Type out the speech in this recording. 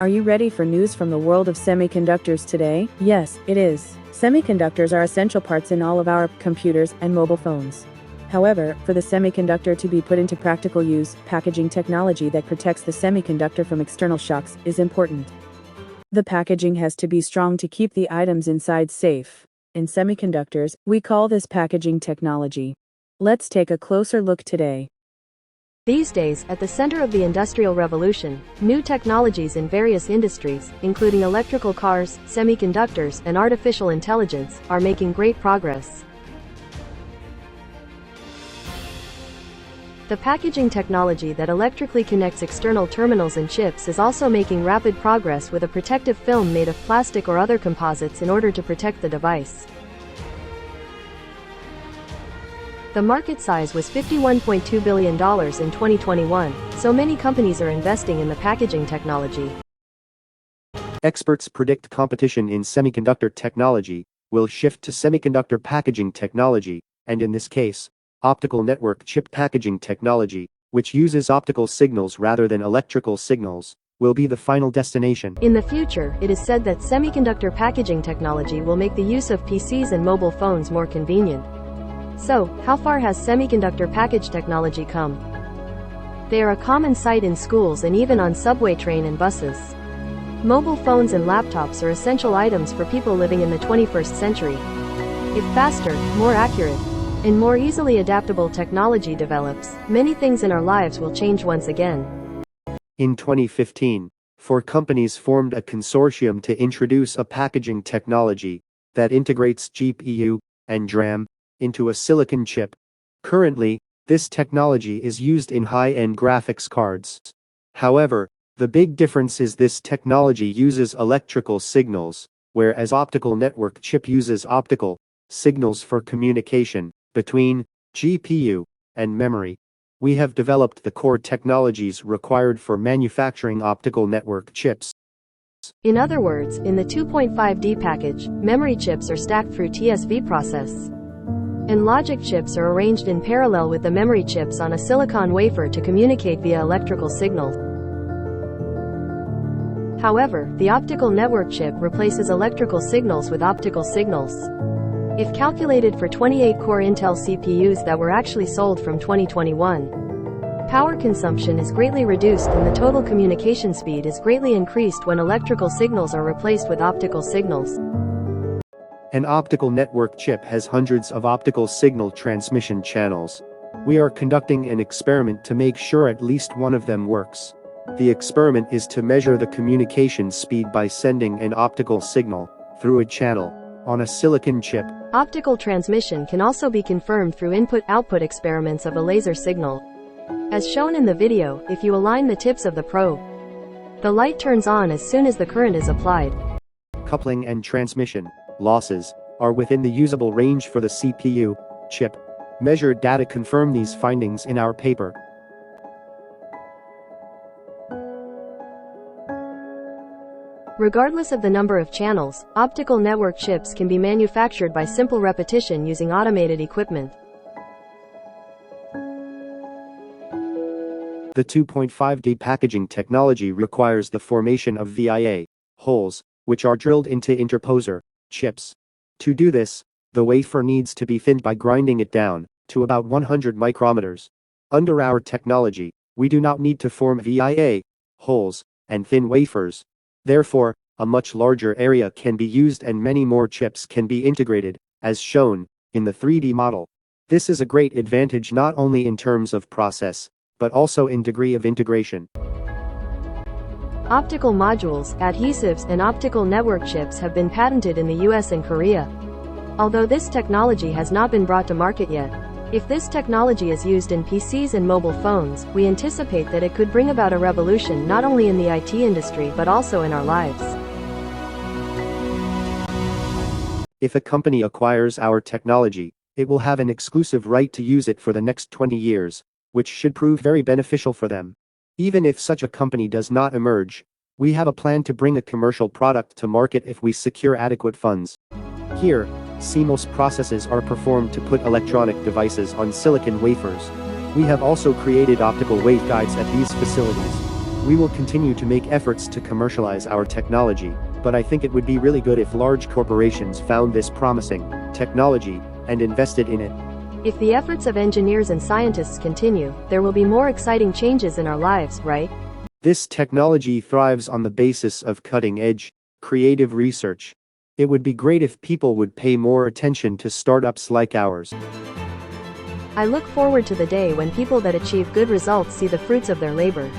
Are you ready for news from the world of semiconductors today? Yes, it is. Semiconductors are essential parts in all of our computers and mobile phones. However, for the semiconductor to be put into practical use, packaging technology that protects the semiconductor from external shocks is important. The packaging has to be strong to keep the items inside safe. In semiconductors, we call this packaging technology. Let's take a closer look today. These days, at the center of the Industrial Revolution, new technologies in various industries, including electrical cars, semiconductors, and artificial intelligence, are making great progress. The packaging technology that electrically connects external terminals and chips is also making rapid progress with a protective film made of plastic or other composites in order to protect the device. The market size was $51.2 billion in 2021, so many companies are investing in the packaging technology. Experts predict competition in semiconductor technology will shift to semiconductor packaging technology, and in this case, optical network chip packaging technology, which uses optical signals rather than electrical signals, will be the final destination. In the future, it is said that semiconductor packaging technology will make the use of PCs and mobile phones more convenient. So, how far has semiconductor package technology come? They are a common sight in schools and even on subway train and buses. Mobile phones and laptops are essential items for people living in the 21st century. If faster, more accurate, and more easily adaptable technology develops, many things in our lives will change once again. In 2015, four companies formed a consortium to introduce a packaging technology that integrates GPU and DRAM into a silicon chip. Currently, this technology is used in high-end graphics cards. However, the big difference is this technology uses electrical signals, whereas optical network chip uses optical signals for communication between GPU and memory. We have developed the core technologies required for manufacturing optical network chips. In other words, in the 2.5D package, memory chips are stacked through TSV process, and logic chips are arranged in parallel with the memory chips on a silicon wafer to communicate via electrical signals. However, the optical network chip replaces electrical signals with optical signals. If calculated for 28-core Intel CPUs that were actually sold from 2021, power consumption is greatly reduced and the total communication speed is greatly increased when electrical signals are replaced with optical signals. An optical network chip has hundreds of optical signal transmission channels. We are conducting an experiment to make sure at least one of them works. The experiment is to measure the communication speed by sending an optical signal through a channel on a silicon chip. Optical transmission can also be confirmed through input-output experiments of a laser signal. As shown in the video, if you align the tips of the probe, the light turns on as soon as the current is applied. Coupling and transmission losses are within the usable range for the CPU chip. Measured data confirm these findings in our paper. Regardless of the number of channels, optical network chips can be manufactured by simple repetition using automated equipment. The 2.5D packaging technology requires the formation of via holes, which are drilled into interposer chips. To do this, the wafer needs to be thinned by grinding it down to about 100 micrometers. Under our technology, we do not need to form via holes and thin wafers. Therefore, a much larger area can be used and many more chips can be integrated, as shown in the 3D model. This is a great advantage not only in terms of process, but also in degree of integration. Optical modules, adhesives, and optical network chips have been patented in the US and Korea. Although this technology has not been brought to market yet, if this technology is used in PCs and mobile phones, we anticipate that it could bring about a revolution not only in the IT industry but also in our lives. If a company acquires our technology, it will have an exclusive right to use it for the next 20 years, which should prove very beneficial for them. Even if such a company does not emerge, we have a plan to bring a commercial product to market if we secure adequate funds. Here, CMOS processes are performed to put electronic devices on silicon wafers. We have also created optical waveguides at these facilities. We will continue to make efforts to commercialize our technology, but I think it would be really good if large corporations found this promising technology and invested in it. If the efforts of engineers and scientists continue, there will be more exciting changes in our lives, right? This technology thrives on the basis of cutting-edge, creative research. It would be great if people would pay more attention to startups like ours. I look forward to the day when people that achieve good results see the fruits of their labor.